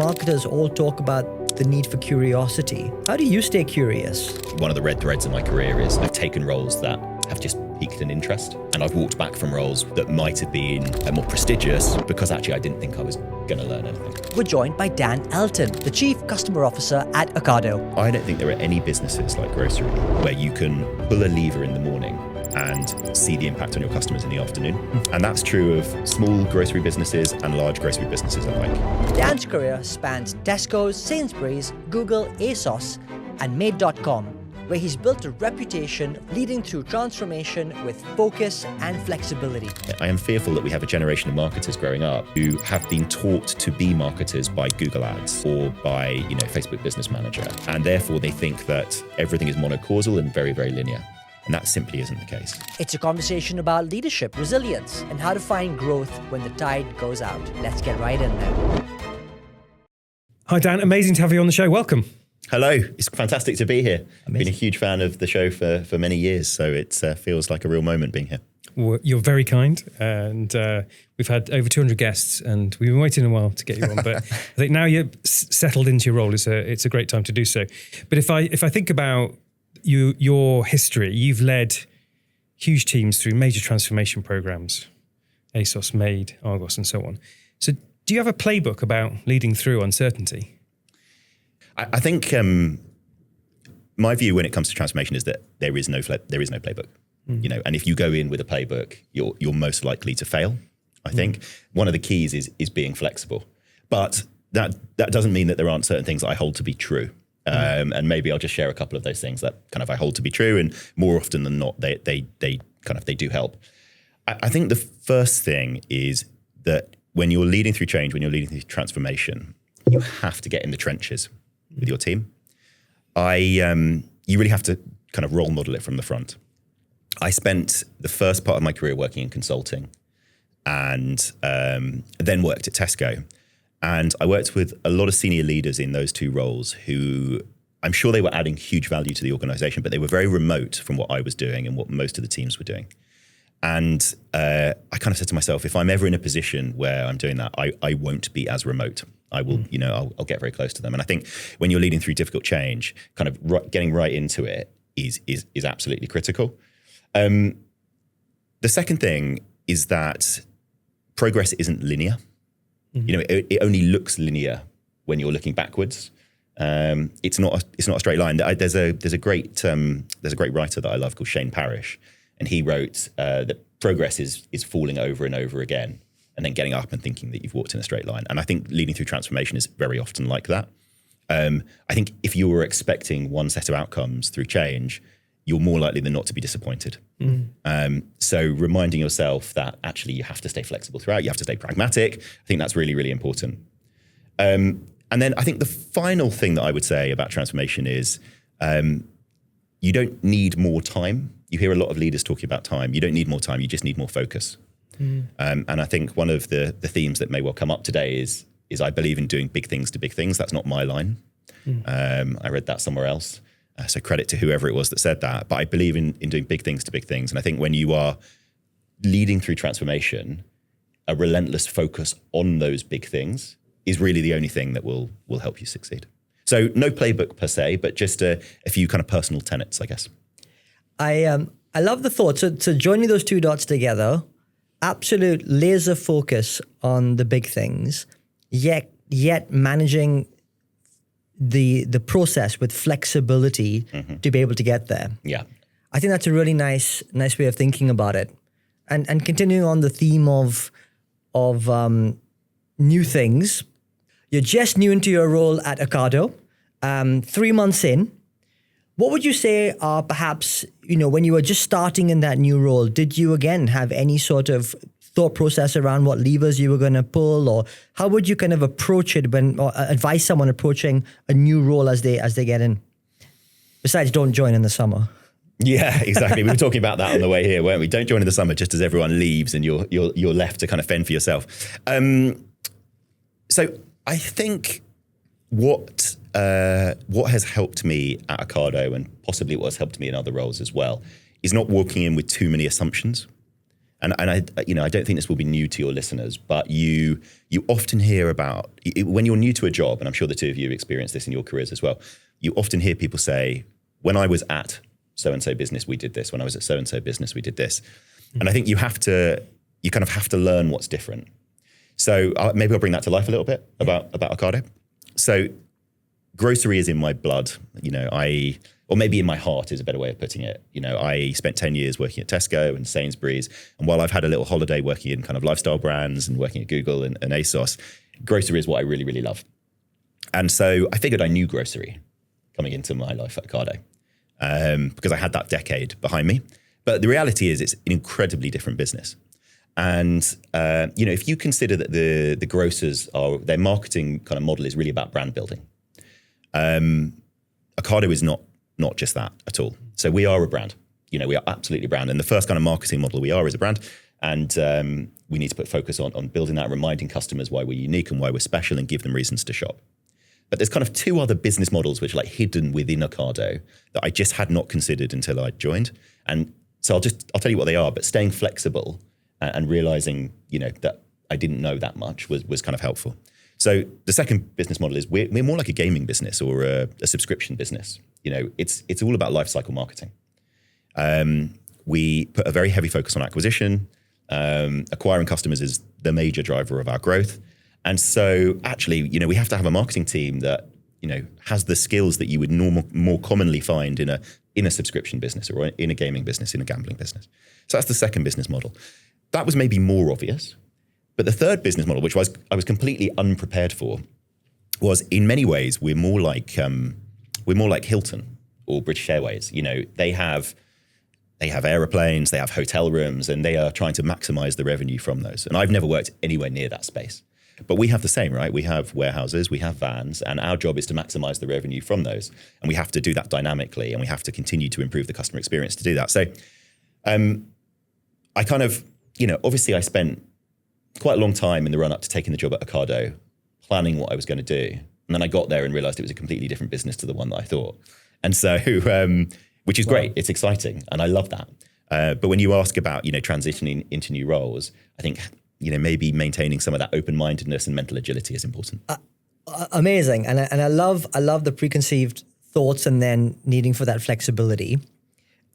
marketers all talk about the need for curiosity. How do you stay curious? One of the red threads in my career is I've taken roles that have just piqued an interest, and I've walked back from roles that might have been more prestigious because actually I didn't think I was going to learn anything. We're joined by Dan Elton, the Chief Customer Officer at Ocado. I don't think there are any businesses like grocery where you can pull a lever in the morning and see the impact on your customers in the afternoon. And that's true of small grocery businesses and large grocery businesses alike. Dan's career spans Tesco's, Sainsbury's, Google, ASOS, and Made.com, where he's built a reputation of leading through transformation with focus and flexibility. I am fearful that we have a generation of marketers growing up who have been taught to be marketers by Google Ads or by, Facebook Business Manager. And therefore they think that everything is monocausal and very, very linear. And that simply isn't the case. It's a conversation about leadership, resilience, and how to find growth when the tide goes out. Let's get right in there. Hi, Dan. Amazing to have you on the show. Welcome. Hello. It's fantastic to be here. I've been a huge fan of the show for many years, so it feels like a real moment being here. Well, you're very kind, and we've had over 200 guests, and we've been waiting a while to get you on. But I think now you're settled into your role, it's a great time to do so. But if I think about your history, you've led huge teams through major transformation programs, ASOS, Made, Argos, and so on. So do you have a playbook about leading through uncertainty? I think my view when it comes to transformation is that there is no playbook. And if you go in with a playbook, you're most likely to fail. I think one of the keys is being flexible, but that doesn't mean that there aren't certain things that I hold to be true. And maybe I'll just share a couple of those things that kind of I hold to be true, and more often than not, they do help. I think the first thing is that when you're leading through change, when you're leading through transformation, you have to get in the trenches with your team. You really have to kind of role model it from the front. I spent the first part of my career working in consulting, and then worked at Tesco. And I worked with a lot of senior leaders in those two roles who I'm sure they were adding huge value to the organization, but they were very remote from what I was doing and what most of the teams were doing. And I kind of said to myself, if I'm ever in a position where I'm doing that, I won't be as remote. I will, I'll get very close to them. And I think when you're leading through difficult change, kind of getting right into it is absolutely critical. The second thing is that progress isn't linear. It only looks linear when you're looking backwards. It's not a straight line. There's a great writer that I love called Shane Parrish, and he wrote that progress is falling over and over again, and then getting up and thinking that you've walked in a straight line. And I think leading through transformation is very often like that. I think if you were expecting one set of outcomes through change, you're more likely than not to be disappointed. So reminding yourself that actually you have to stay flexible throughout, you have to stay pragmatic. I think that's really, really important. And then I think the final thing that I would say about transformation is you don't need more time. You hear a lot of leaders talking about time. You don't need more time, you just need more focus. And I think one of the themes that may well come up today is I believe in doing big things to big things. That's not my line. I read that somewhere else. So credit to whoever it was that said that. But I believe in doing big things to big things. And I think when you are leading through transformation, a relentless focus on those big things is really the only thing that will help you succeed. So no playbook per se, but just a few kind of personal tenets, I guess. I love the thought. So joining those two dots together, absolute laser focus on the big things, yet managing the process with flexibility to be able to get there. Yeah. I think that's a really nice way of thinking about it. And continuing on the theme of new things, you're just new into your role at Ocado, 3 months in. What would you say are perhaps, when you were just starting in that new role, did you again have any sort of thought process around what levers you were going to pull, or how would you kind of approach it or advise someone approaching a new role as they get in? Besides, don't join in the summer. Yeah, exactly. We were talking about that on the way here, weren't we? Don't join in the summer just as everyone leaves and you're left to kind of fend for yourself. So I think what has helped me at Ocado, and possibly what has helped me in other roles as well, is not walking in with too many assumptions. And I don't think this will be new to your listeners, but you often hear about, when you're new to a job, and I'm sure the two of you have experienced this in your careers as well, you often hear people say, when I was at so-and-so business, we did this. When I was at so-and-so business, we did this. And I think you kind of have to learn what's different. So maybe I'll bring that to life a little bit about Ocado. So grocery is in my blood, or maybe in my heart is a better way of putting it. I spent 10 years working at Tesco and Sainsbury's. And while I've had a little holiday working in kind of lifestyle brands and working at Google and ASOS, grocery is what I really, really love. And so I figured I knew grocery coming into my life at Ocado because I had that decade behind me. But the reality is it's an incredibly different business. And, if you consider that the grocers their marketing kind of model is really about brand building, Ocado is not just that at all. So we are a brand. We are absolutely a brand. And the first kind of marketing model we are is a brand. And we need to put focus on building that, reminding customers why we're unique and why we're special and give them reasons to shop. But there's kind of two other business models which are like hidden within Ocado that I just had not considered until I joined. And so I'll tell you what they are, but staying flexible and realizing, that I didn't know that much was kind of helpful. So the second business model is we're more like a gaming business or a subscription business. It's all about life cycle marketing. We put a very heavy focus on acquisition. Acquiring customers is the major driver of our growth. And so actually, we have to have a marketing team that, has the skills that you would more commonly find in a subscription business or in a gaming business, in a gambling business. So that's the second business model. That was maybe more obvious. But the third business model, which I was completely unprepared for, was in many ways we're more like Hilton or British Airways. They have aeroplanes, they have hotel rooms, and they are trying to maximize the revenue from those. And I've never worked anywhere near that space. But we have the same, right? We have warehouses, we have vans, and our job is to maximize the revenue from those. And we have to do that dynamically, and we have to continue to improve the customer experience to do that. So I kind of, obviously I spent quite a long time in the run up to taking the job at Ocado, planning what I was going to do. And then I got there and realized it was a completely different business to the one that I thought. And so, which is great. It's exciting. And I love that. But when you ask about, transitioning into new roles, I think, maybe maintaining some of that open-mindedness and mental agility is important. Amazing. And I love the preconceived thoughts and then needing for that flexibility.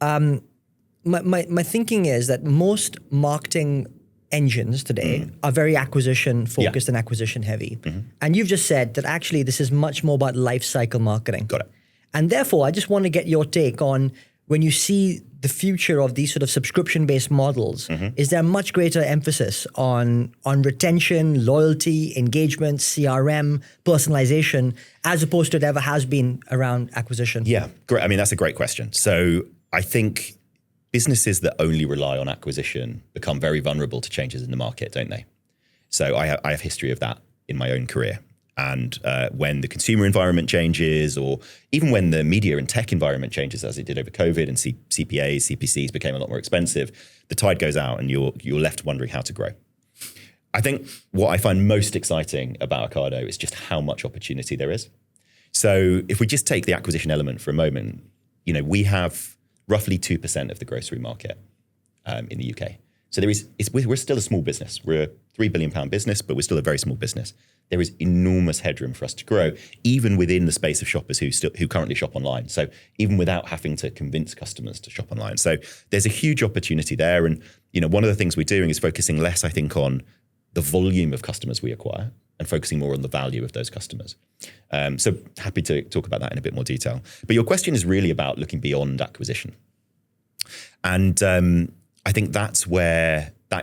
My thinking is that most marketing engines today are very acquisition focused and acquisition heavy. Mm-hmm. And you've just said that actually this is much more about life cycle marketing. Got it. And therefore, I just want to get your take on when you see the future of these sort of subscription-based models, is there much greater emphasis on retention, loyalty, engagement, CRM, personalization, as opposed to it ever has been around acquisition? Yeah, great. I mean, that's a great question. So I think businesses that only rely on acquisition become very vulnerable to changes in the market, don't they? So I have history of that in my own career. And when the consumer environment changes, or even when the media and tech environment changes, as it did over COVID, and CPAs, CPCs became a lot more expensive, the tide goes out and you're left wondering how to grow. I think what I find most exciting about Ocado is just how much opportunity there is. So if we just take the acquisition element for a moment, we have roughly 2% of the grocery market in the UK. So we're still a small business. We're a £3 billion business, but we're still a very small business. There is enormous headroom for us to grow, even within the space of shoppers who currently shop online. So even without having to convince customers to shop online. So there's a huge opportunity there. And one of the things we're doing is focusing less, I think, on the volume of customers we acquire and focusing more on the value of those customers. So happy to talk about that in a bit more detail. But your question is really about looking beyond acquisition. And I think that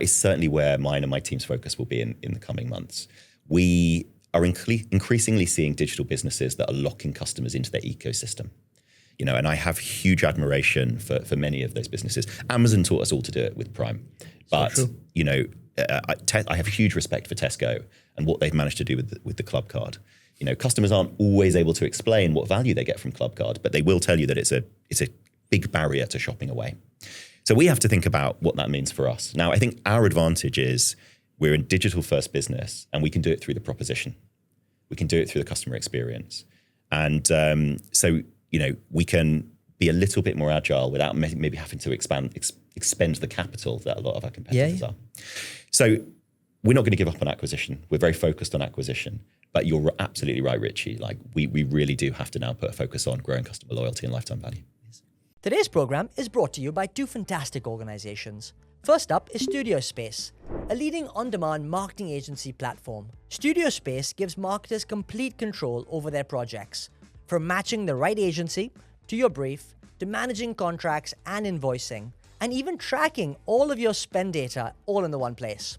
is certainly where mine and my team's focus will be in the coming months. We are increasingly seeing digital businesses that are locking customers into their ecosystem. And I have huge admiration for many of those businesses. Amazon taught us all to do it with Prime. But, I have huge respect for Tesco and what they've managed to do with the Club Card. Customers aren't always able to explain what value they get from Club Card, but they will tell you that it's a big barrier to shopping away. So we have to think about what that means for us. Now, I think our advantage is we're a digital first business and we can do it through the proposition. We can do it through the customer experience. And so we can be a little bit more agile without maybe having to expend the capital that a lot of our competitors Yeah. are. So we're not going to give up on acquisition. We're very focused on acquisition. But you're absolutely right, Richie. Like we really do have to now put a focus on growing customer loyalty and lifetime value. Today's program is brought to you by two fantastic organizations. First up is Studio Space, a leading on-demand marketing agency platform. Studio Space gives marketers complete control over their projects, from matching the right agency to your brief, to managing contracts and invoicing, and even tracking all of your spend data all in the one place.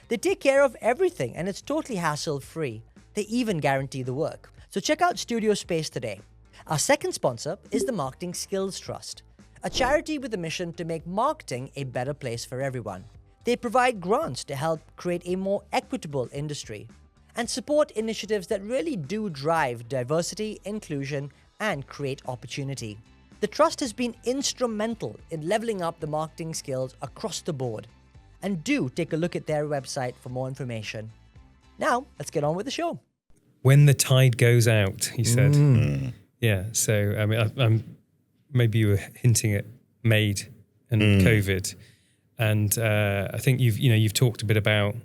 They take care of everything and it's totally hassle-free. They even guarantee the work. So check out Studio Space today. Our second sponsor is the Marketing Skills Trust, a charity with a mission to make marketing a better place for everyone. They provide grants to help create a more equitable industry and support initiatives that really do drive diversity, inclusion, and create opportunity. The trust has been instrumental in leveling up the marketing skills across the board. And do take a look at their website for more information. Now, let's get on with the show. When the tide goes out, he said. Yeah. So, I mean, I'm maybe you were hinting at MAID and COVID, and I think you've talked a bit about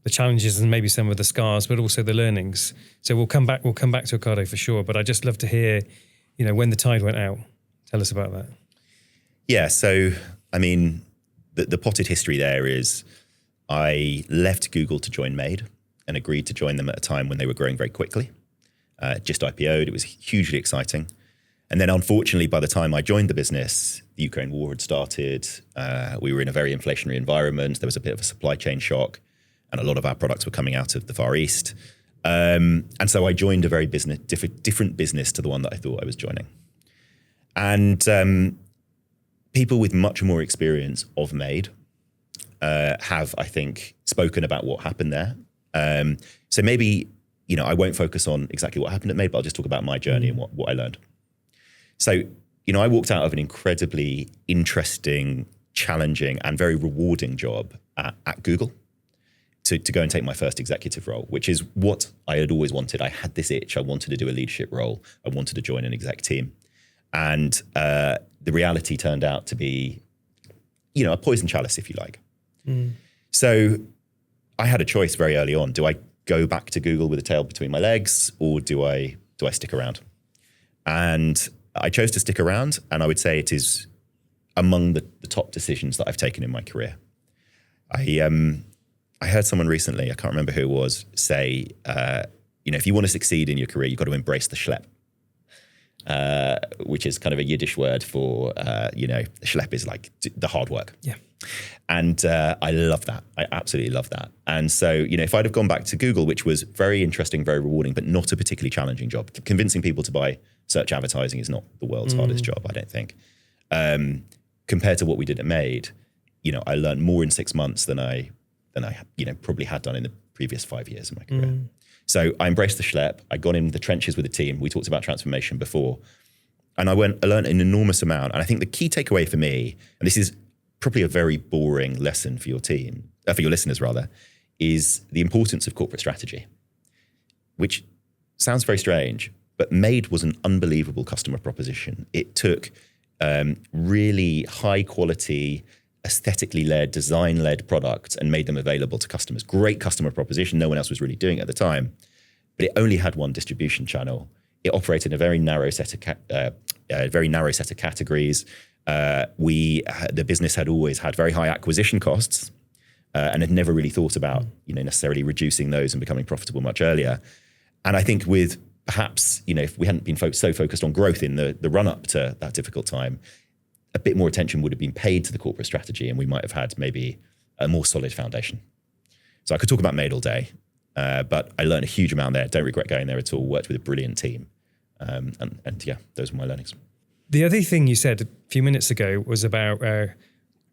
the challenges and maybe some of the scars, but also the learnings. So we'll come back to Ocado for sure. But I'd just love to hear, when the tide went out. Tell us about that. Yeah. So, I mean, the potted history there is I left Google to join MAID and agreed to join them at a time when they were growing very quickly. Just IPO'd, it was hugely exciting. And then unfortunately, by the time I joined the business, the Ukraine war had started. We were in a very inflationary environment. There was a bit of a supply chain shock and a lot of our products were coming out of the Far East. And so I joined a very different business to the one that I thought I was joining. And people with much more experience of MAID have, I think, spoken about what happened there. So maybe, I won't focus on exactly what happened at MAID, but I'll just talk about my journey and what I learned. So, I walked out of an incredibly interesting, challenging, and very rewarding job at Google to go and take my first executive role, which is what I had always wanted. I had this itch. I wanted to do a leadership role. I wanted to join an exec team. And the reality turned out to be, a poison chalice, if you like. So I had a choice very early on. Do I go back to Google with a tail between my legs, or do I stick around? And I chose to stick around, and I would say it is among the top decisions that I've taken in my career. I heard someone recently, I can't remember who it was, say, if you want to succeed in your career, you've got to embrace the schlep. Which is kind of a Yiddish word for, schlep is like the hard work. Yeah. And I love that. I absolutely love that. And so, if I'd have gone back to Google, which was very interesting, very rewarding, but not a particularly challenging job, convincing people to buy search advertising is not the world's hardest job, I don't think. Compared to what we did at MAID, I learned more in 6 months than I probably had done in the previous 5 years of my career. So I embraced the schlep. I got in the trenches with the team. We talked about transformation before. And I learned an enormous amount. And I think the key takeaway for me, and this is probably a very boring lesson for your team, for your listeners rather, is the importance of corporate strategy, which sounds very strange, but MAID was an unbelievable customer proposition. It took really high quality, aesthetically led, design led products and made them available to customers. Great customer proposition. No one else was really doing it at the time, but it only had one distribution channel. It operated in a very narrow set of categories. The business had always had very high acquisition costs and had never really thought about necessarily reducing those and becoming profitable much earlier. And I think with perhaps if we hadn't been so focused on growth in the run up to that difficult time, a bit more attention would have been paid to the corporate strategy, and we might have had maybe a more solid foundation. So I could talk about MAID all day, but I learned a huge amount there. Don't regret going there at all. Worked with a brilliant team, and yeah, those were my learnings. The other thing you said a few minutes ago was about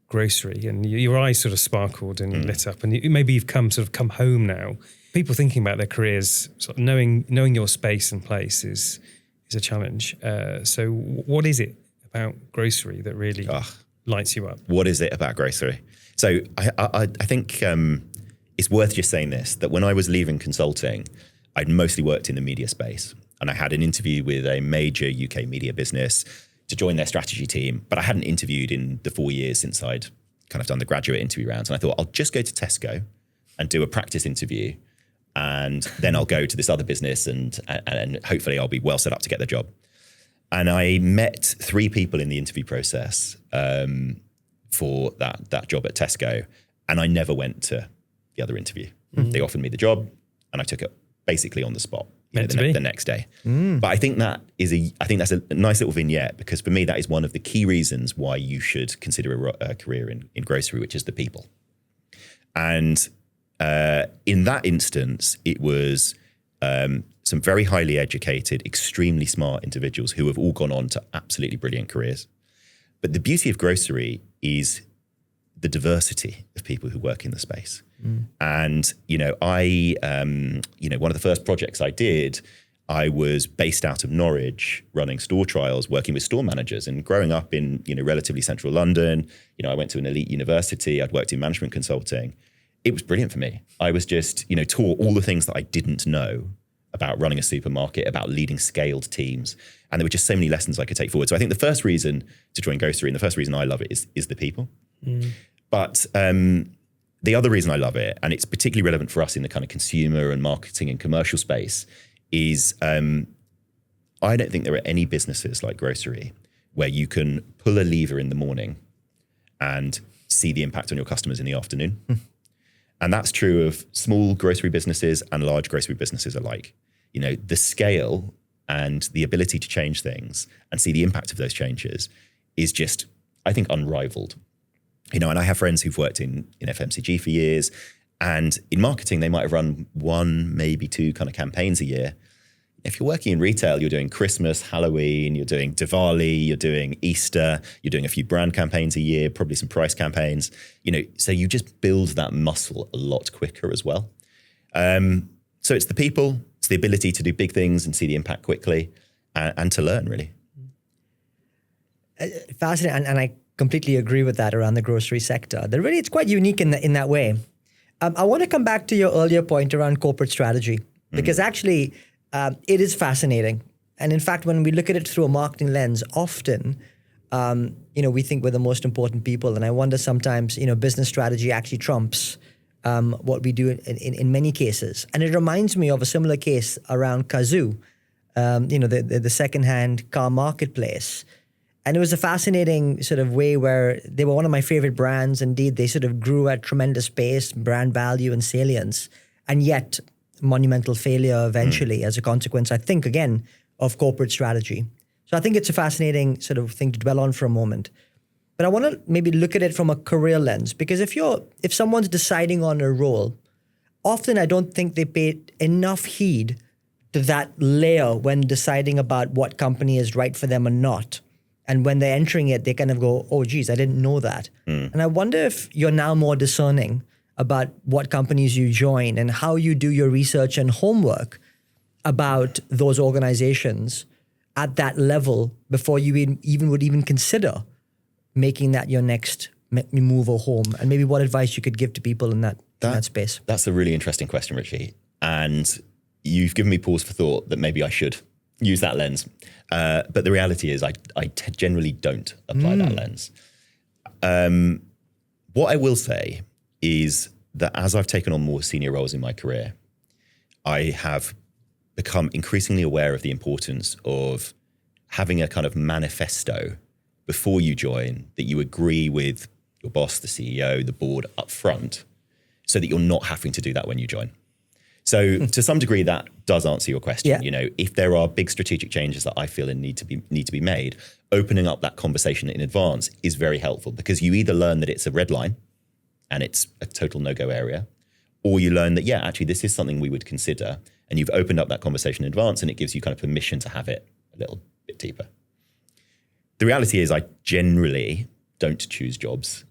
grocery, and your eyes sort of sparkled and you lit up, and maybe you've come home now. People thinking about their careers, sort of knowing your space and place is a challenge. So what is it about grocery that really lights you up? What is it about grocery? So I think it's worth just saying this, that when I was leaving consulting, I'd mostly worked in the media space, and I had an interview with a major UK media business to join their strategy team, but I hadn't interviewed in the 4 years since I'd kind of done the graduate interview rounds. And I thought, I'll just go to Tesco and do a practice interview. And then I'll go to this other business and hopefully I'll be well set up to get the job. And I met 3 people in the interview process for that job at Tesco. And I never went to the other interview. They offered me the job and I took it basically on the spot. The next day. But I think that's a nice little vignette, because for me, that is one of the key reasons why you should consider a career in grocery, which is the people. And in that instance, it was some very highly educated, extremely smart individuals who have all gone on to absolutely brilliant careers. But the beauty of grocery is the diversity of people who work in the space. And, one of the first projects I did, I was based out of Norwich running store trials, working with store managers, and growing up in, relatively central London. I went to an elite university. I'd worked in management consulting. It was brilliant for me. I was just, taught all the things that I didn't know about running a supermarket, about leading scaled teams. And there were just so many lessons I could take forward. So I think the first reason to join grocery, and the first reason I love it, is the people. But the other reason I love it, and it's particularly relevant for us in the kind of consumer and marketing and commercial space, is I don't think there are any businesses like grocery where you can pull a lever in the morning and see the impact on your customers in the afternoon. And that's true of small grocery businesses and large grocery businesses alike. The scale and the ability to change things and see the impact of those changes is just, I think, unrivaled. And I have friends who've worked in FMCG for years, and in marketing, they might have run 1, maybe 2 kind of campaigns a year. If you're working in retail, you're doing Christmas, Halloween, you're doing Diwali, you're doing Easter, you're doing a few brand campaigns a year, probably some price campaigns, so you just build that muscle a lot quicker as well. So it's the people, it's the ability to do big things and see the impact quickly, and to learn, really. Fascinating, and I completely agree with that around the grocery sector. It's quite unique in that way. I want to come back to your earlier point around corporate strategy, because actually it is fascinating. And in fact, when we look at it through a marketing lens, often, we think we're the most important people. And I wonder sometimes, business strategy actually trumps what we do in many cases. And it reminds me of a similar case around Kazoo, the secondhand car marketplace. And it was a fascinating sort of way where they were one of my favorite brands. Indeed, they sort of grew at tremendous pace, brand value and salience, and yet monumental failure eventually as a consequence, I think, again, of corporate strategy. So I think it's a fascinating sort of thing to dwell on for a moment. But I want to maybe look at it from a career lens, because if someone's deciding on a role, often I don't think they pay enough heed to that layer when deciding about what company is right for them or not. And when they're entering it, they kind of go, oh, geez, I didn't know that. And I wonder if you're now more discerning about what companies you join and how you do your research and homework about those organizations at that level before you would even consider making that your next move or home. And maybe what advice you could give to people in that space. That's a really interesting question, Richie. And you've given me pause for thought that maybe I should use that lens. But the reality is I generally don't apply that lens. What I will say is that as I've taken on more senior roles in my career, I have become increasingly aware of the importance of having a kind of manifesto before you join that you agree with your boss, the CEO, the board up front, so that you're not having to do that when you join. So to some degree, that does answer your question. Yeah. If there are big strategic changes that I feel need to be made, opening up that conversation in advance is very helpful, because you either learn that it's a red line and it's a total no-go area, or you learn that, actually, this is something we would consider, and you've opened up that conversation in advance, and it gives you kind of permission to have it a little bit deeper. The reality is I generally don't choose jobs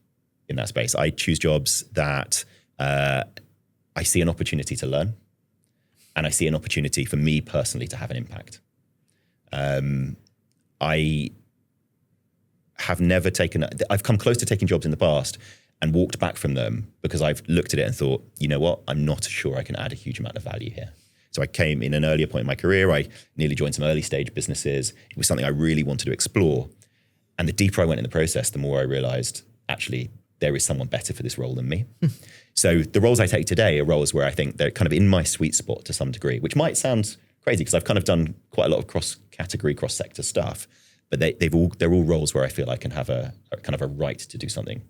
in that space. I choose jobs that I see an opportunity to learn, and I see an opportunity for me personally to have an impact. I have never I've come close to taking jobs in the past and walked back from them because I've looked at it and thought, you know what, I'm not sure I can add a huge amount of value here. So I came in an earlier point in my career, I nearly joined some early stage businesses. It was something I really wanted to explore. And the deeper I went in the process, the more I realized actually there is someone better for this role than me. So the roles I take today are roles where I think they're kind of in my sweet spot to some degree, which might sound crazy because I've kind of done quite a lot of cross-category, cross-sector stuff, but they're all roles where I feel I can have a kind of a right to do something.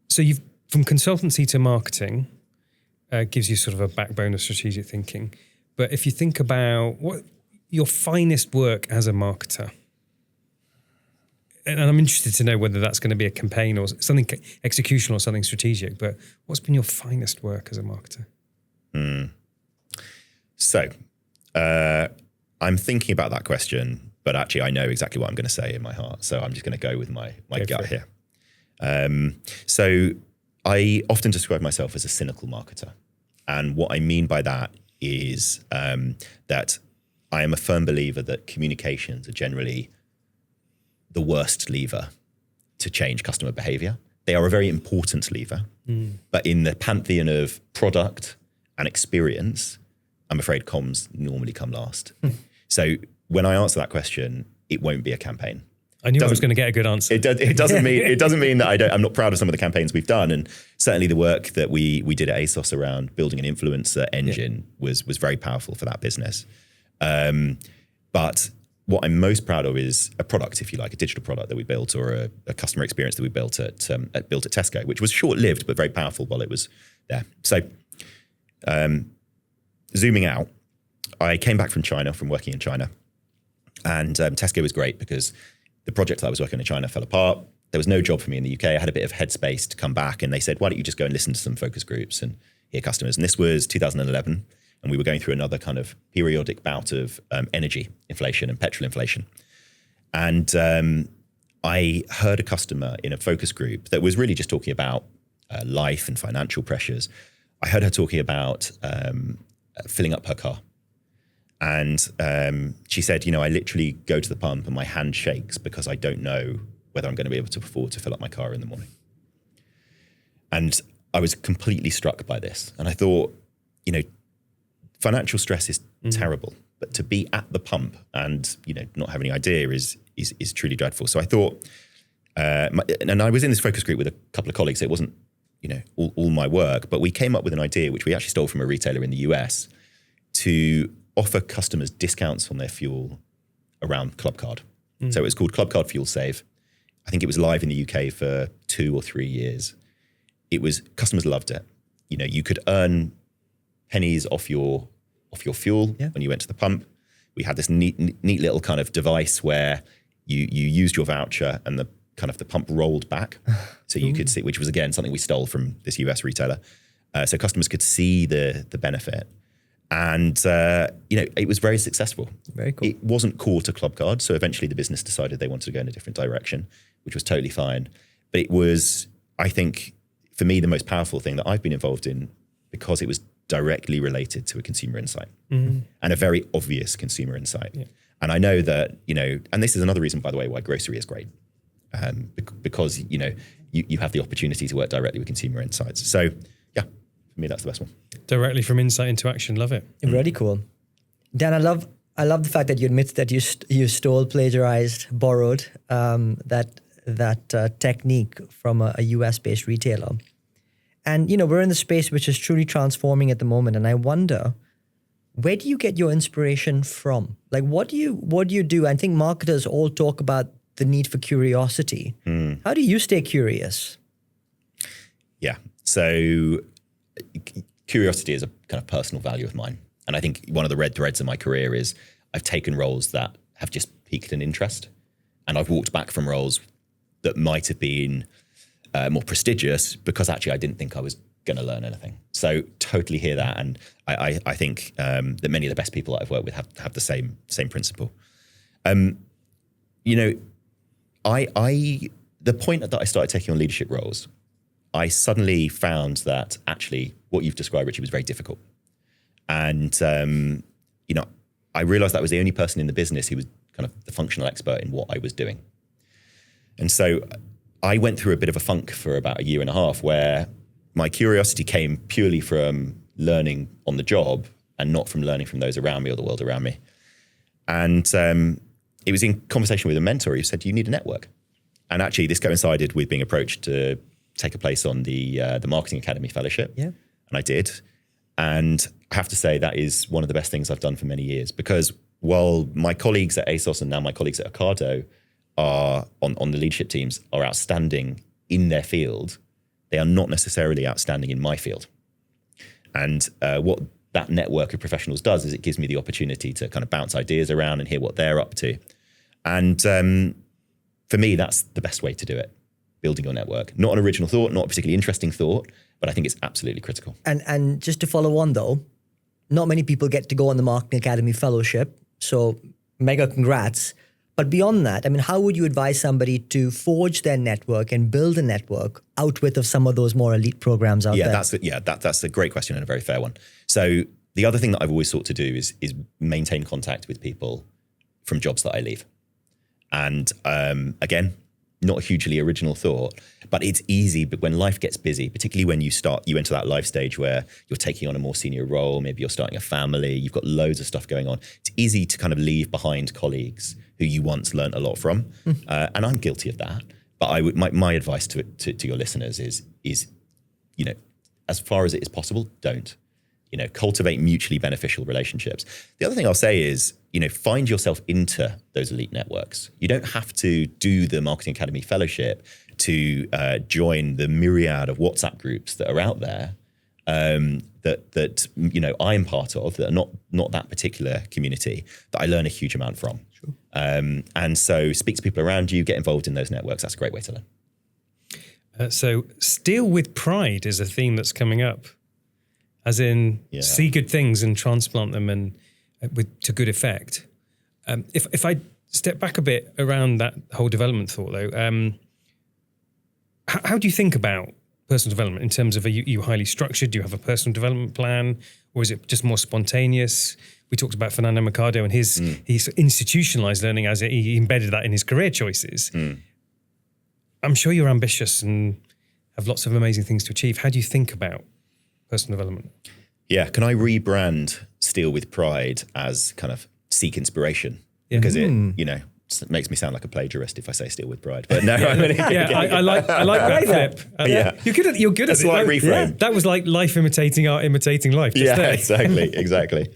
So you've from consultancy to marketing gives you sort of a backbone of strategic thinking. But if you think about what your finest work as a marketer, and I'm interested to know whether that's going to be a campaign or something executional or something strategic, but what's been your finest work as a marketer? So I'm thinking about that question, but actually I know exactly what I'm going to say in my heart. So I'm just going to go with my gut here. So I often describe myself as a cynical marketer. And what I mean by that is that I am a firm believer that communications are generally the worst lever to change customer behavior. They are a very important lever, but in the pantheon of product and experience, I'm afraid comms normally come last. So when I answer that question, it won't be a campaign. I knew I was going to get a good answer. It doesn't mean that I'm not proud of some of the campaigns we've done, and certainly the work that we did at ASOS around building an influencer engine was very powerful for that business. But what I'm most proud of is a product, if you like, a digital product that we built, or a customer experience that we built at Tesco, which was short-lived but very powerful while it was there. So, zooming out, I came back from China, from working in China, and Tesco was great because the project that I was working on in China fell apart. There was no job for me in the UK. I had a bit of headspace to come back, and they said, why don't you just go and listen to some focus groups and hear customers? And this was 2011. And we were going through another kind of periodic bout of energy inflation and petrol inflation. And I heard a customer in a focus group that was really just talking about life and financial pressures. I heard her talking about filling up her car. And she said, I literally go to the pump and my hand shakes because I don't know whether I'm going to be able to afford to fill up my car in the morning. And I was completely struck by this. And I thought, financial stress is terrible, but to be at the pump and not have any idea is truly dreadful. So I thought, and I was in this focus group with a couple of colleagues. So it wasn't all my work, but we came up with an idea which we actually stole from a retailer in the US to offer customers discounts on their fuel around Clubcard. So it was called Clubcard Fuel Save. I think it was live in the UK for 2 or 3 years. Customers loved it. You could earn pennies off your fuel when you went to the pump. We had this neat little kind of device where you used your voucher and the pump rolled back, so you could see, which was again something we stole from this US retailer. So customers could see the benefit, and it was very successful. Very cool. It wasn't core to Clubcard, so eventually the business decided they wanted to go in a different direction, which was totally fine. But it was, I think, for me, the most powerful thing that I've been involved in because it was directly related to a consumer insight and a very obvious consumer insight. Yeah. And I know that, and this is another reason, by the way, why grocery is great, because, you have the opportunity to work directly with consumer insights. So yeah, for me, that's the best one. Directly from insight into action. Love it. Really cool. Dan, I love the fact that you admit that you stole, plagiarized, borrowed that technique from a US-based retailer. And, we're in the space which is truly transforming at the moment. And I wonder, where do you get your inspiration from? Like, what do you do? I think marketers all talk about the need for curiosity. How do you stay curious? Yeah. So curiosity is a kind of personal value of mine. And I think one of the red threads in my career is I've taken roles that have just piqued an interest. And I've walked back from roles that might have been more prestigious because actually I didn't think I was going to learn anything. So totally hear that. And I think that many of the best people that I've worked with have the same principle. The point that I started taking on leadership roles, I suddenly found that actually what you've described, Richie, was very difficult. And, I realized that I was the only person in the business who was kind of the functional expert in what I was doing. And so I went through a bit of a funk for about 1.5 years where my curiosity came purely from learning on the job and not from learning from those around me or the world around me. And it was in conversation with a mentor who said, you need a network. And actually, this coincided with being approached to take a place on the Marketing Academy Fellowship. Yeah. And I did. And I have to say that is one of the best things I've done for many years, because while my colleagues at ASOS and now my colleagues at Ocado are on the leadership teams are outstanding in their field, they are not necessarily outstanding in my field. And what that network of professionals does is it gives me the opportunity to kind of bounce ideas around and hear what they're up to. And for me, that's the best way to do it, building your network. Not an original thought, not a particularly interesting thought, but I think it's absolutely critical. And just to follow on though, not many people get to go on the Marketing Academy Fellowship, so mega congrats. But beyond that, I mean, how would you advise somebody to forge their network and build a network outwith of some of those more elite programs out there? That's a great question and a very fair one. So the other thing that I've always sought to do is maintain contact with people from jobs that I leave. And again, not a hugely original thought, but it's easy. But when life gets busy, particularly when you enter that life stage where you're taking on a more senior role, maybe you're starting a family, you've got loads of stuff going on. It's easy to kind of leave behind colleagues who you once learned a lot from. And I'm guilty of that. But my advice to your listeners is, as far as it is possible, don't. Cultivate mutually beneficial relationships. The other thing I'll say is, find yourself into those elite networks. You don't have to do the Marketing Academy Fellowship to join the myriad of WhatsApp groups that are out there that I'm part of, that are not that particular community, that I learn a huge amount from. Sure. And so speak to people around you, get involved in those networks. That's a great way to learn. So steal with pride is a theme that's coming up. As in, see good things and transplant them and to good effect. If I step back a bit around that whole development thought, though, how do you think about personal development in terms of, are you highly structured? Do you have a personal development plan, or is it just more spontaneous? We talked about Fernando Mercado and his institutionalized learning as he embedded that in his career choices. I'm sure you're ambitious and have lots of amazing things to achieve. How do you think about personal development? Yeah, can I rebrand Steal with Pride as kind of seek inspiration? Because it makes me sound like a plagiarist if I say Steal with Pride. But no, I like that flip. You're good at That's it. Slight reframe. That was like life imitating art, imitating life. Exactly.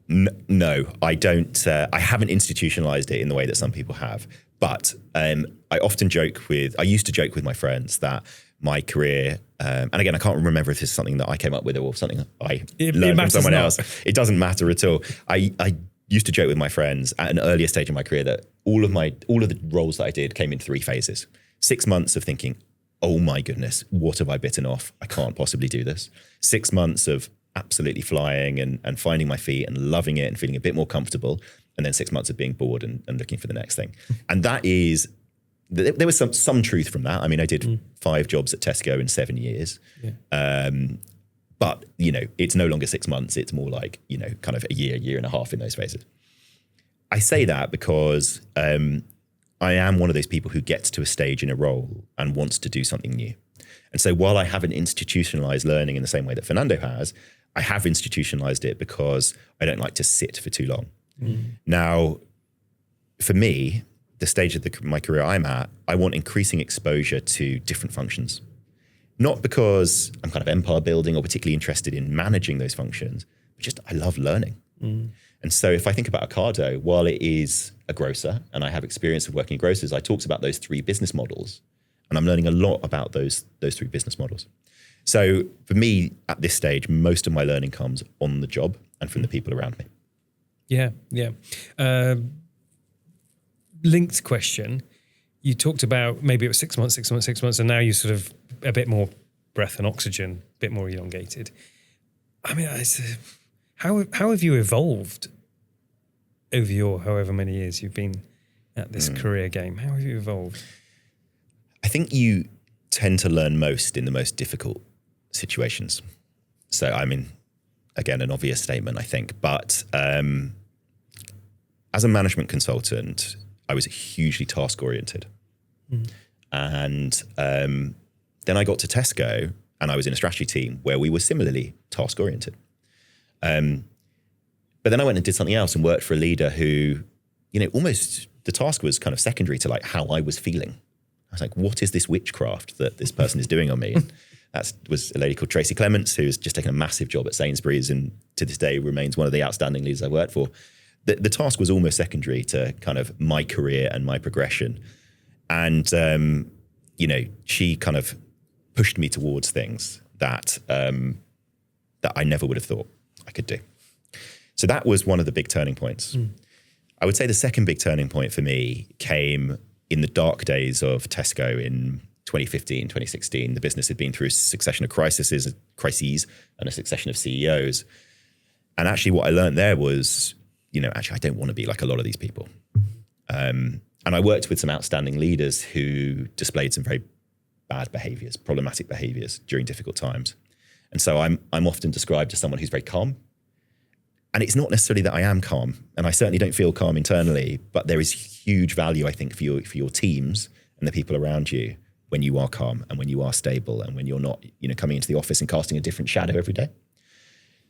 No, I don't. I haven't institutionalized it in the way that some people have. But I used to joke with my friends that my career, and again, I can't remember if this is something that I came up with or something I learned from someone else. It doesn't matter at all. I used to joke with my friends at an earlier stage of my career that all of the roles that I did came in 3 phases. 6 months of thinking, oh my goodness, what have I bitten off? I can't possibly do this. 6 months of absolutely flying and finding my feet and loving it and feeling a bit more comfortable. And then 6 months of being bored and looking for the next thing. And that is, there was some truth from that. I mean, I did 5 jobs at Tesco in 7 years. Yeah. But, it's no longer 6 months. It's more like, kind of a year and a half in those phases. I say that because I am one of those people who gets to a stage in a role and wants to do something new. And so while I haven't institutionalized learning in the same way that Fernando has, I have institutionalized it because I don't like to sit for too long. Now, for me, the stage of my career I'm at, I want increasing exposure to different functions. Not because I'm kind of empire building or particularly interested in managing those functions, but just I love learning. And so if I think about Ocado, while it is a grocer and I have experience of working in grocers, I talked about those 3 business models, and I'm learning a lot about those 3 business models. So for me, at this stage, most of my learning comes on the job and from the people around me. Yeah. Linked question. You talked about maybe it was 6 months, and now you're sort of a bit more breath and oxygen, a bit more elongated. I mean, how have you evolved over your however many years you've been at this career game? How have you evolved? I think you tend to learn most in the most difficult situations. So, I mean, again, an obvious statement, I think. But as a management consultant, I was hugely task-oriented. And then I got to Tesco and I was in a strategy team where we were similarly task-oriented. But then I went and did something else and worked for a leader who, almost the task was kind of secondary to like how I was feeling. I was like, what is this witchcraft that this person is doing on me? And that was a lady called Tracy Clements, who's just taken a massive job at Sainsbury's and to this day remains one of the outstanding leaders I worked for. The task was almost secondary to kind of my career and my progression. And, she kind of pushed me towards things that I never would have thought I could do. So that was one of the big turning points. I would say the second big turning point for me came in the dark days of Tesco in 2015, 2016. The business had been through a succession of crises and a succession of CEOs. And actually what I learned there was, actually I don't want to be like a lot of these people. And I worked with some outstanding leaders who displayed some very bad behaviors, problematic behaviors during difficult times. And so I'm often described as someone who's very calm. And it's not necessarily that I am calm, and I certainly don't feel calm internally, but there is huge value, I think, for your teams and the people around you when you are calm and when you are stable and when you're not, coming into the office and casting a different shadow every day.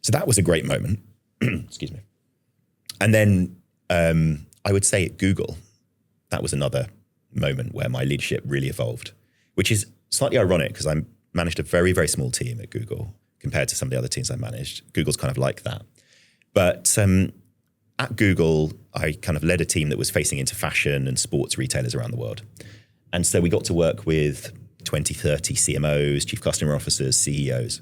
So that was a great moment. Excuse me. And then I would say at Google, that was another moment where my leadership really evolved, which is slightly ironic because I managed a very, very small team at Google compared to some of the other teams I managed. Google's kind of like that. But at Google, I kind of led a team that was facing into fashion and sports retailers around the world. And so we got to work with 20, 30 CMOs, chief customer officers, CEOs.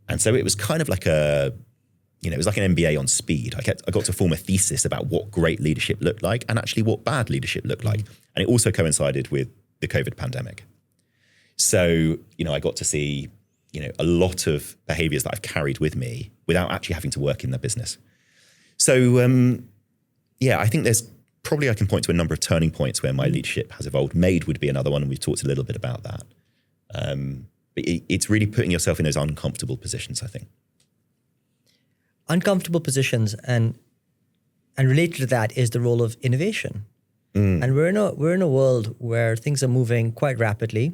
And so it was kind of like it was like an MBA on speed. I got to form a thesis about what great leadership looked like and actually what bad leadership looked like. And it also coincided with the COVID pandemic. So, I got to see a lot of behaviors that I've carried with me without actually having to work in the business. So, I think there's probably I can point to a number of turning points where my leadership has evolved. Made would be another one, and we've talked a little bit about that. But it's really putting yourself in those uncomfortable positions, I think. Uncomfortable positions, and related to that is the role of innovation. And we're in a world where things are moving quite rapidly.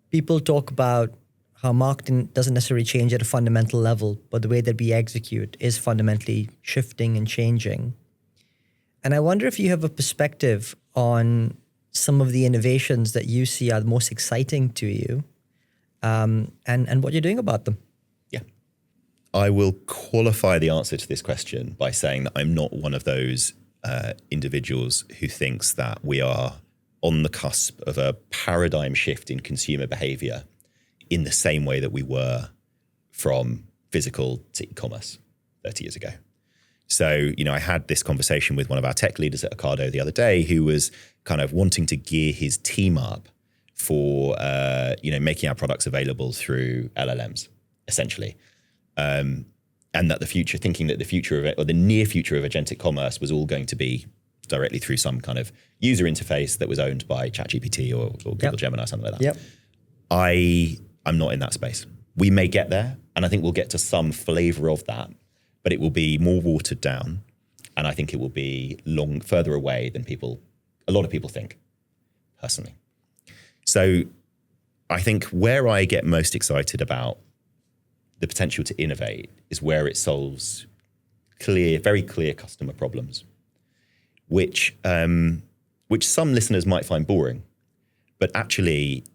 People talk about how marketing doesn't necessarily change at a fundamental level, but the way that we execute is fundamentally shifting and changing. And I wonder if you have a perspective on some of the innovations that you see are the most exciting to you, and what you're doing about them. Yeah. I will qualify the answer to this question by saying that I'm not one of those individuals who thinks that we are on the cusp of a paradigm shift in consumer behavior in the same way that we were from physical to e-commerce 30 years ago. So, I had this conversation with one of our tech leaders at Ocado the other day who was kind of wanting to gear his team up for, making our products available through LLMs, essentially. And that thinking that the future of it, or the near future of agentic commerce was all going to be directly through some kind of user interface that was owned by ChatGPT or Google Gemini or something like that. Yep. I'm not in that space. We may get there, and I think we'll get to some flavor of that, but it will be more watered down, and I think it will be further away than a lot of people think, personally. So I think where I get most excited about the potential to innovate is where it solves very clear customer problems, which some listeners might find boring, but actually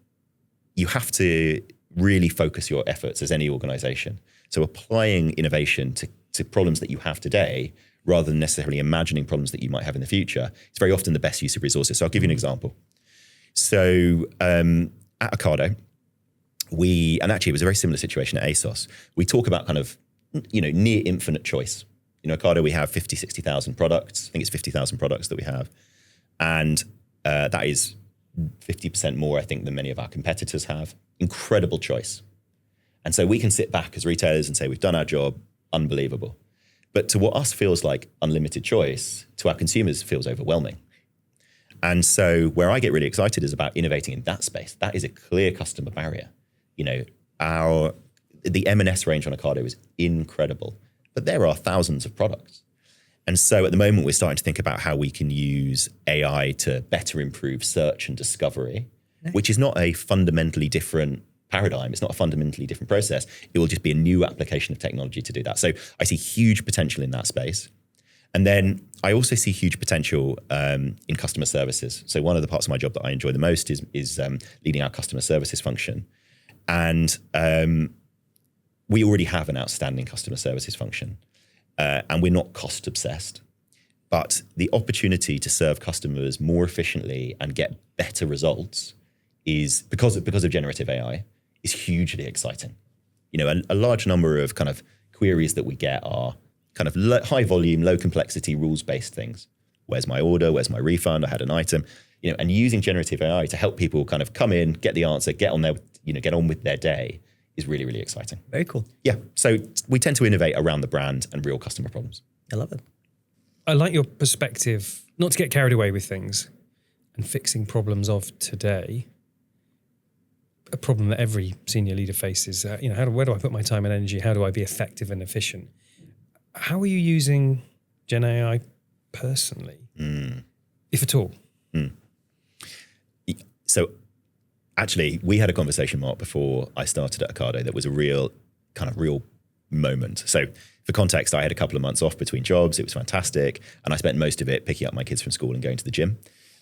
you have to really focus your efforts as any organization. So applying innovation to problems that you have today, rather than necessarily imagining problems that you might have in the future, is very often the best use of resources. So I'll give you an example. So at Ocado, and actually it was a very similar situation at ASOS, we talk about kind of, near infinite choice. Ocado, we have 50, 60,000 products. I think it's 50,000 products that we have. And that is 50% more, I think, than many of our competitors have. Incredible choice. And so we can sit back as retailers and say, we've done our job, unbelievable. But to what us feels like unlimited choice, to our consumers feels overwhelming. And so where I get really excited is about innovating in that space. That is a clear customer barrier. The M&S range on Ocado is incredible, but there are thousands of products. And so at the moment, we're starting to think about how we can use AI to better improve search and discovery, which is not a fundamentally different paradigm. It's not a fundamentally different process. It will just be a new application of technology to do that. So I see huge potential in that space. And then I also see huge potential in customer services. So one of the parts of my job that I enjoy the most is leading our customer services function. And we already have an outstanding customer services function. And we're not cost obsessed. But the opportunity to serve customers more efficiently and get better results is, because of generative AI, is hugely exciting. A large number of kind of queries that we get are kind of high volume, low complexity, rules-based things. Where's my order? Where's my refund? I had an item. And using generative AI to help people kind of come in, get the answer, get on with their day is really, really exciting. Very cool. Yeah. So we tend to innovate around the brand and real customer problems. I love it. I like your perspective, not to get carried away with things and fixing problems of today. A problem that every senior leader faces. Where do I put my time and energy? How do I be effective and efficient? How are you using Gen AI personally, if at all? So actually, we had a conversation, Mark, before I started at Ocado that was a real moment. So for context, I had a couple of months off between jobs. It was fantastic. And I spent most of it picking up my kids from school and going to the gym.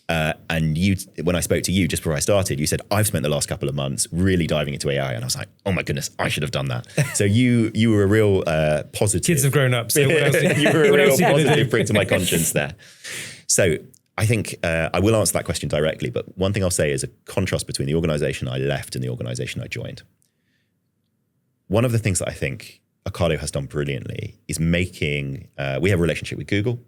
And when I spoke to you just before I started, you said, I've spent the last couple of months really diving into AI. And I was like, oh my goodness, I should have done that. So you were a real positive. Kids have grown up. So what else, you were a real positive prick to my conscience there. So I think I will answer that question directly. But one thing I'll say is a contrast between the organization I left and the organization I joined. One of the things that I think Ocado has done brilliantly is making, we have a relationship with Google.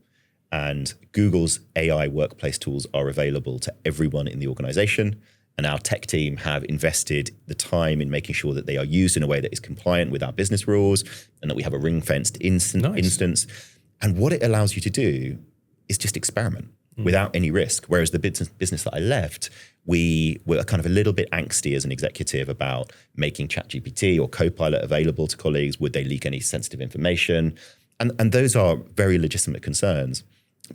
And Google's AI workplace tools are available to everyone in the organization. And our tech team have invested the time in making sure that they are used in a way that is compliant with our business rules and that we have a ring-fenced instance. And what it allows you to do is just experiment without any risk. Whereas the business that I left, we were kind of a little bit angsty as an executive about making ChatGPT or Copilot available to colleagues. Would they leak any sensitive information? And those are very legitimate concerns.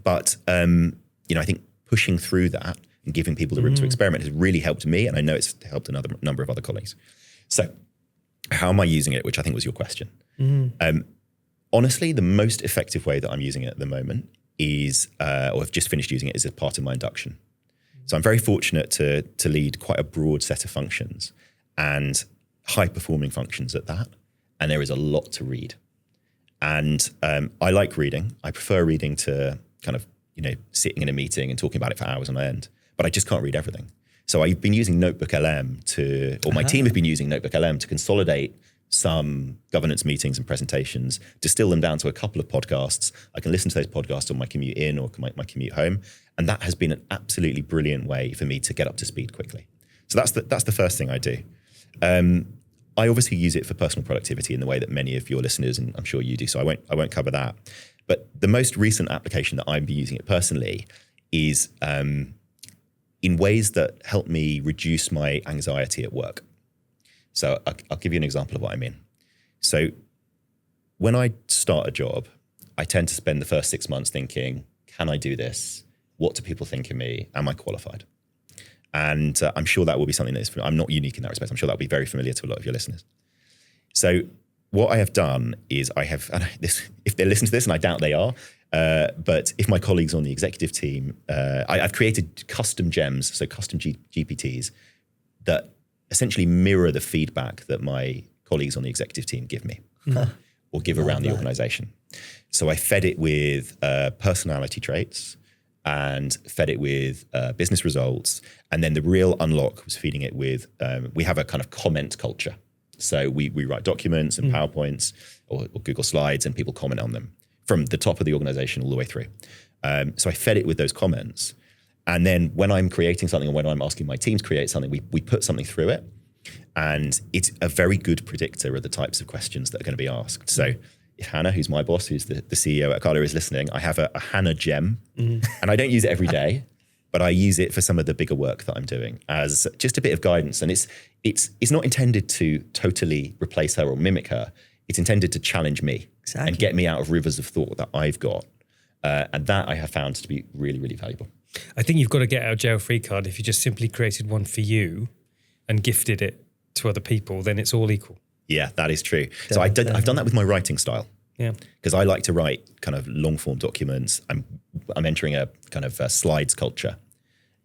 But, I think pushing through that and giving people the room to experiment has really helped me. And I know it's helped another number of other colleagues. So how am I using it? Which I think was your question. Honestly, the most effective way that I'm using it at the moment is, or I've just finished using it, is as part of my induction. So I'm very fortunate to lead quite a broad set of functions and high performing functions at that. And there is a lot to read. And I like reading. I prefer reading to kind of, sitting in a meeting and talking about it for hours on end. But I just can't read everything. So I've been using Notebook LM my team have been using Notebook LM to consolidate some governance meetings and presentations, distill them down to a couple of podcasts. I can listen to those podcasts on my commute in or my commute home. And that has been an absolutely brilliant way for me to get up to speed quickly. So that's the first thing I do. I obviously use it for personal productivity in the way that many of your listeners, and I'm sure you do, so I won't cover that. But the most recent application that I've been using it personally is in ways that help me reduce my anxiety at work. So I'll give you an example of what I mean. So when I start a job, I tend to spend the first 6 months thinking, can I do this? What do people think of me? Am I qualified? And I'm sure that will be something I'm not unique in that respect. I'm sure that will be very familiar to a lot of your listeners. So what I have done is if they listen to this, and I doubt they are, but if my colleagues on the executive team, I've created custom gems, so custom GPTs that essentially mirror the feedback that my colleagues on the executive team give me or give around the organization. So I fed it with personality traits and fed it with business results. And then the real unlock was feeding it with, we have a kind of comment culture. So we write documents and PowerPoints or Google Slides and people comment on them from the top of the organization all the way through. So I fed it with those comments. And then when I'm creating something or when I'm asking my team to create something, we put something through it. And it's a very good predictor of the types of questions that are going to be asked. So if Hannah, who's my boss, who's the CEO at Ocado, is listening, I have a Hannah gem. And I don't use it every day, but I use it for some of the bigger work that I'm doing as just a bit of guidance. And it's not intended to totally replace her or mimic her. It's intended to challenge me and get me out of rivers of thought that I've got. And that I have found to be really, really valuable. I think you've got to get out of jail free card. If you just simply created one for you and gifted it to other people, then it's all equal. Yeah, that is true. So I've done that with my writing style. Yeah. Because I like to write kind of long form documents. I'm entering a kind of slides culture,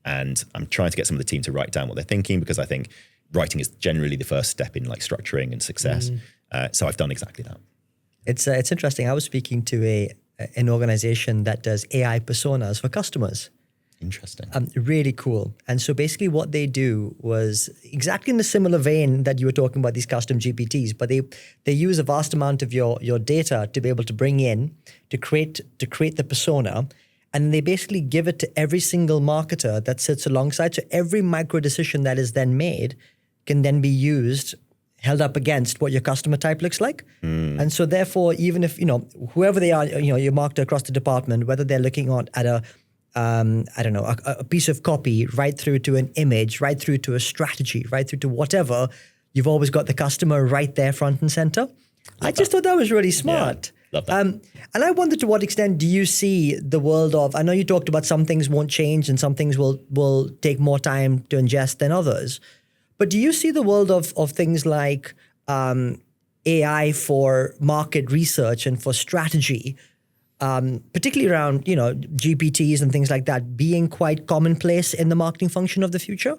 and I'm trying to get some of the team to write down what they're thinking, because I think writing is generally the first step in like structuring and success. So I've done exactly that. It's interesting. I was speaking to an organization that does AI personas for customers. Interesting. Really cool. And so basically what they do was exactly in the similar vein that you were talking about, these custom GPTs, but they use a vast amount of your data to be able to bring in, to create the persona. And they basically give it to every single marketer that sits alongside. So every micro decision that is then made can then be used, held up against what your customer type looks like. And so therefore, even if, whoever they are, your marketer across the department, whether they're looking at a a piece of copy, right through to an image, right through to a strategy, right through to whatever, you've always got the customer right there front and center. I just thought that was really smart. Yeah, love that. And I wonder, to what extent do you see the world of, I know you talked about some things won't change and some things will take more time to ingest than others, but do you see the world of things like AI for market research and for strategy, particularly around, GPTs and things like that, being quite commonplace in the marketing function of the future?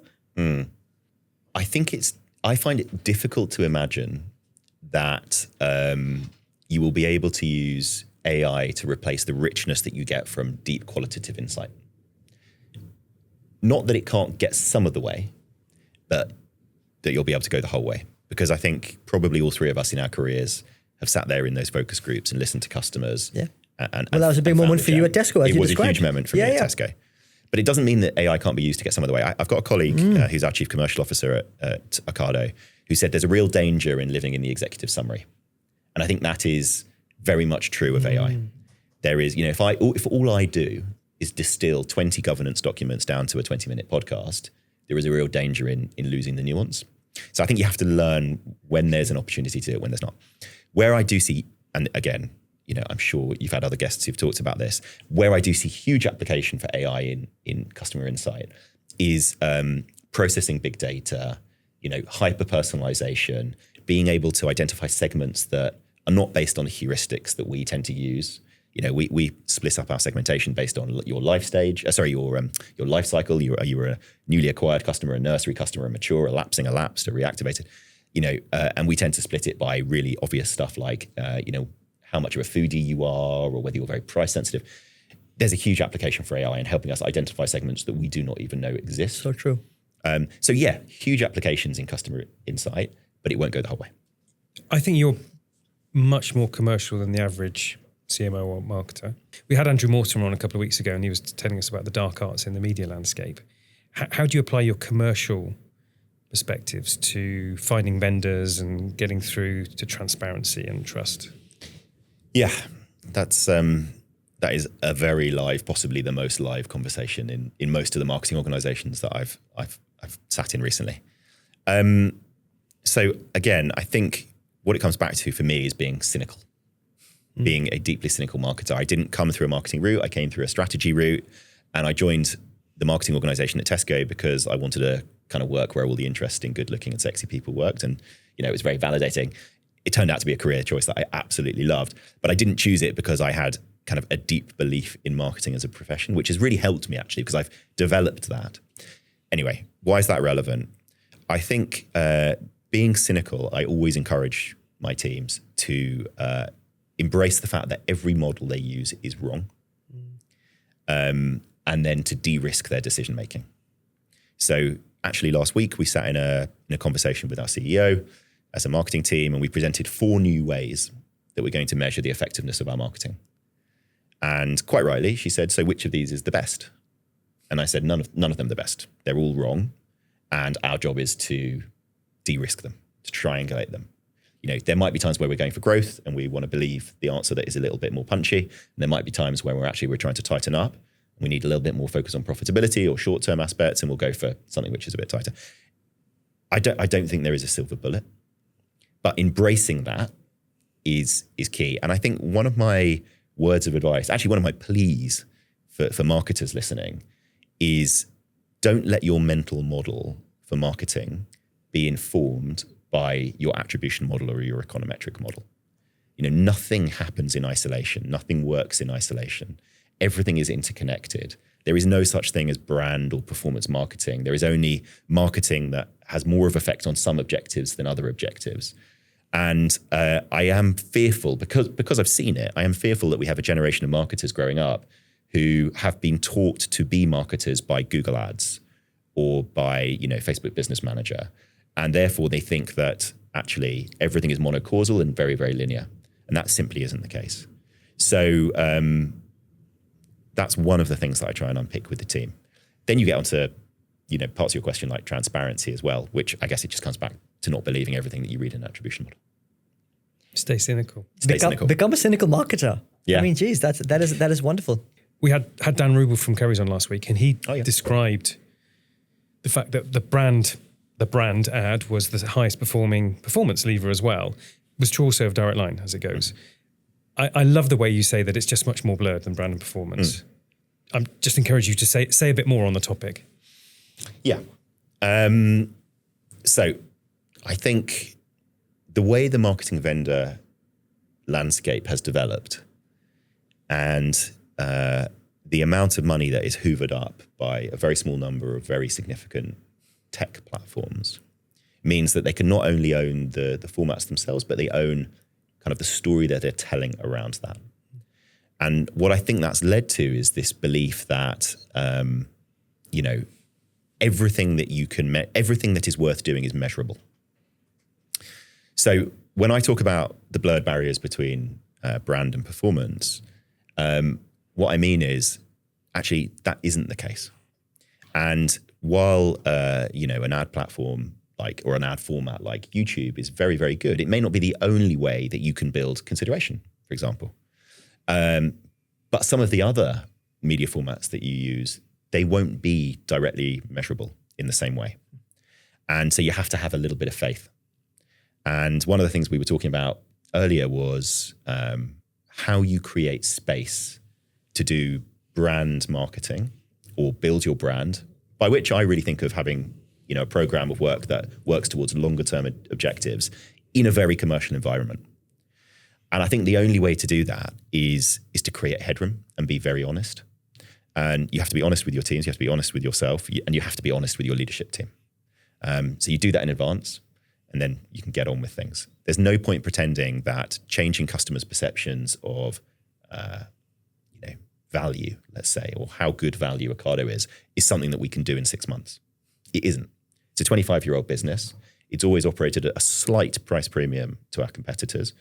I find it difficult to imagine that you will be able to use AI to replace the richness that you get from deep qualitative insight. Not that it can't get some of the way, but that you'll be able to go the whole way. Because I think probably all three of us in our careers have sat there in those focus groups and listened to customers. Yeah. And that was a big moment for you at Tesco, as you described. It was a huge moment for me at Tesco. But it doesn't mean that AI can't be used to get some of the way. I've got a colleague who's our chief commercial officer at Ocado, who said there's a real danger in living in the executive summary. And I think that is very much true of AI. There is, if all I do is distill 20 governance documents down to a 20-minute podcast, there is a real danger in losing the nuance. So I think you have to learn when there's an opportunity to do it, when there's not. Where I do see, and again, I'm sure you've had other guests who've talked about this, where I do see huge application for AI in customer insight is processing big data, hyper-personalization, being able to identify segments that are not based on the heuristics that we tend to use. We split up our segmentation based on your life stage, your life cycle. You were a newly acquired customer, a nursery customer, a mature, a lapsing, a lapsed, a reactivated, and we tend to split it by really obvious stuff like, how much of a foodie you are, or whether you're very price sensitive. There's a huge application for AI in helping us identify segments that we do not even know exist. So true. So yeah, huge applications in customer insight, but it won't go the whole way. I think you're much more commercial than the average CMO or marketer. We had Andrew Morton on a couple of weeks ago, and he was telling us about the dark arts in the media landscape. How do you apply your commercial perspectives to finding vendors and getting through to transparency and trust? Yeah, that is a very live, possibly the most live conversation in most of the marketing organizations that I've sat in recently. So again, I think what it comes back to for me is being cynical, being a deeply cynical marketer. I didn't come through a marketing route. I came through a strategy route, and I joined the marketing organization at Tesco because I wanted to kind of work where all the interesting, good looking and sexy people worked. And, it was very validating. It turned out to be a career choice that I absolutely loved, but I didn't choose it because I had kind of a deep belief in marketing as a profession, which has really helped me actually, because I've developed that. Anyway, why is that relevant? I think being cynical, I always encourage my teams to embrace the fact that every model they use is wrong, and then to de-risk their decision-making. So actually last week we sat in a conversation with our CEO as a marketing team, and we presented 4 new ways that we're going to measure the effectiveness of our marketing. And quite rightly, she said, so which of these is the best? And I said, none of them the best. They're all wrong. And our job is to de-risk them, to triangulate them. There might be times where we're going for growth and we want to believe the answer that is a little bit more punchy. And there might be times where we're trying to tighten up. We need a little bit more focus on profitability or short-term aspects, and we'll go for something which is a bit tighter. I don't think there is a silver bullet, but embracing that is key. And I think one of my words of advice, actually one of my pleas for marketers listening, is don't let your mental model for marketing be informed by your attribution model or your econometric model. nothing happens in isolation. Nothing works in isolation. Everything is interconnected. There is no such thing as brand or performance marketing. There is only marketing that has more of effect on some objectives than other objectives. And I am fearful, because I've seen it, I am fearful that we have a generation of marketers growing up who have been taught to be marketers by Google Ads or by, Facebook Business Manager. And therefore they think that actually everything is monocausal and very, very linear. And that simply isn't the case. So that's one of the things that I try and unpick with the team. Then you get onto, parts of your question like transparency as well, which I guess it just comes back to not believing everything that you read in an attribution model. Stay cynical. Become a cynical marketer. Yeah. I mean, geez, that is wonderful. We had Dan Rubel from Curry's on last week, and he described the fact that the brand ad was the highest performing performance lever as well. Was true also of Direct Line as it goes. I love the way you say that it's just much more blurred than brand and performance. I'm just encourage you to say a bit more on the topic. Yeah. So I think the way the marketing vendor landscape has developed and the amount of money that is hoovered up by a very small number of very significant tech platforms means that they can not only own the formats themselves, but they own kind of the story that they're telling around that. And what I think that's led to is this belief that, everything that is worth doing is measurable. So when I talk about the blurred barriers between brand and performance, what I mean is actually that isn't the case. And while, an ad platform or an ad format like YouTube is very, very good, it may not be the only way that you can build consideration, for example. But some of the other media formats that you use, they won't be directly measurable in the same way. And so you have to have a little bit of faith. And one of the things we were talking about earlier was how you create space to do brand marketing or build your brand, by which I really think of having a program of work that works towards longer term objectives in a very commercial environment. And I think the only way to do that is to create headroom and be very honest. And you have to be honest with your teams, you have to be honest with yourself, and you have to be honest with your leadership team. So you do that in advance, and then you can get on with things. There's no point pretending that changing customers' perceptions of value, let's say, or how good value Ocado is something that we can do in 6 months. It isn't. It's a 25-year-old business. It's always operated at a slight price premium to our competitors.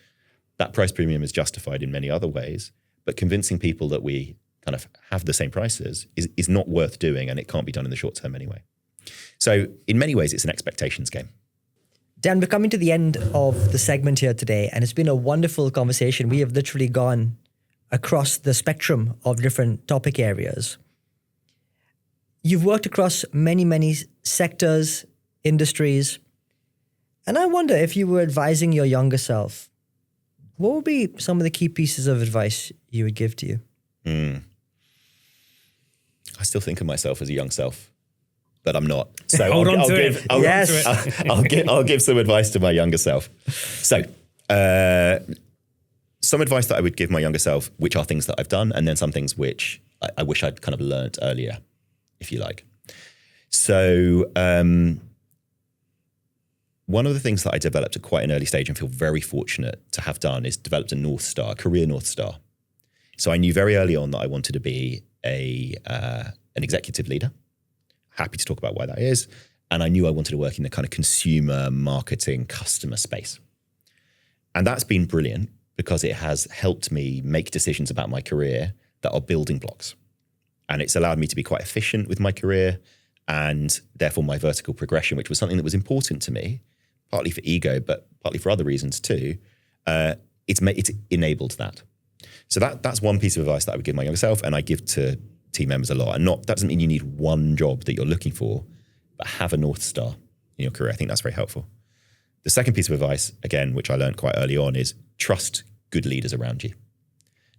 That price premium is justified in many other ways, but convincing people that we kind of have the same prices is not worth doing, and it can't be done in the short term anyway. So in many ways, it's an expectations game. Dan, we're coming to the end of the segment here today, and it's been a wonderful conversation. We have literally gone across the spectrum of different topic areas. You've worked across many, many sectors, industries, and I wonder if you were advising your younger self, what would be some of the key pieces of advice you would give to you? I still think of myself as a young self, but I'm not. So I'll give some advice to my younger self. So some advice that I would give my younger self, which are things that I've done, and then some things which I wish I'd kind of learnt earlier, if you like. So one of the things that I developed at quite an early stage and feel very fortunate to have done is developed a North Star, career North Star. So I knew very early on that I wanted to be an executive leader. Happy to talk about why that is. And I knew I wanted to work in the kind of consumer marketing customer space. And that's been brilliant because it has helped me make decisions about my career that are building blocks. And it's allowed me to be quite efficient with my career and therefore my vertical progression, which was something that was important to me, partly for ego, but partly for other reasons too. It's enabled that. So that's one piece of advice that I would give my younger self, and I give to team members a lot. And that doesn't mean you need one job that you're looking for, but have a North Star in your career. I think that's very helpful. The second piece of advice, again, which I learned quite early on, is trust good leaders around you.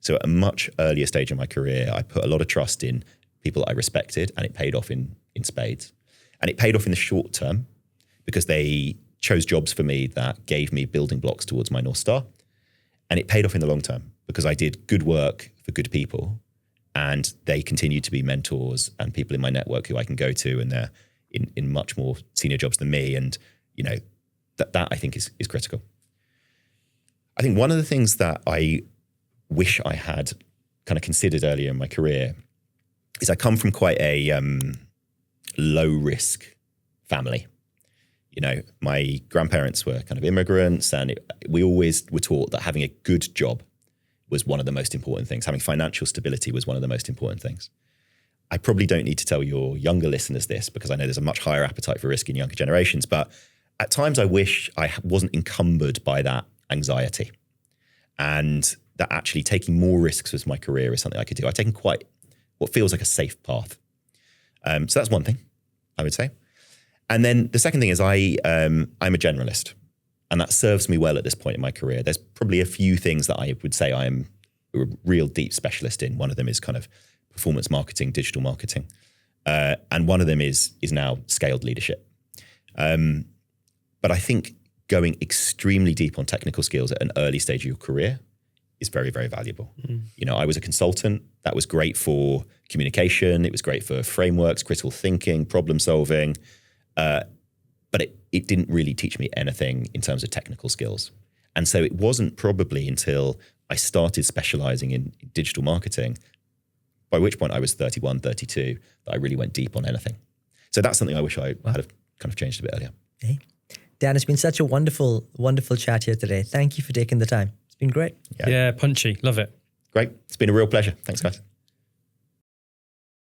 So at a much earlier stage in my career, I put a lot of trust in people that I respected, and it paid off in spades. And it paid off in the short term because they chose jobs for me that gave me building blocks towards my North Star. And it paid off in the long term because I did good work for good people, and they continue to be mentors and people in my network who I can go to, and they're in much more senior jobs than me. And, that I think is critical. I think one of the things that I wish I had kind of considered earlier in my career is I come from quite a low risk family. My grandparents were kind of immigrants, and we always were taught that having a good job was one of the most important things. Having financial stability was one of the most important things. I probably don't need to tell your younger listeners this because I know there's a much higher appetite for risk in younger generations, but at times I wish I wasn't encumbered by that anxiety, and that actually taking more risks with my career is something I could do. I've taken quite what feels like a safe path. So that's one thing I would say. And then the second thing is I'm a generalist, and that serves me well at this point in my career. There's probably a few things that I would say I'm a real deep specialist in. One of them is kind of performance marketing, digital marketing. And one of them is now scaled leadership. But I think going extremely deep on technical skills at an early stage of your career is very, very valuable. I was a consultant. That was great for communication. It was great for frameworks, critical thinking, problem solving. But it didn't really teach me anything in terms of technical skills. And so it wasn't probably until I started specializing in digital marketing, by which point I was 31, 32, that I really went deep on anything. So that's something I wish I had kind of changed a bit earlier. Hey. Dan, it's been such a wonderful, wonderful chat here today. Thank you for taking the time. It's been great. Yeah, punchy. Love it. Great. It's been a real pleasure. Thanks, guys.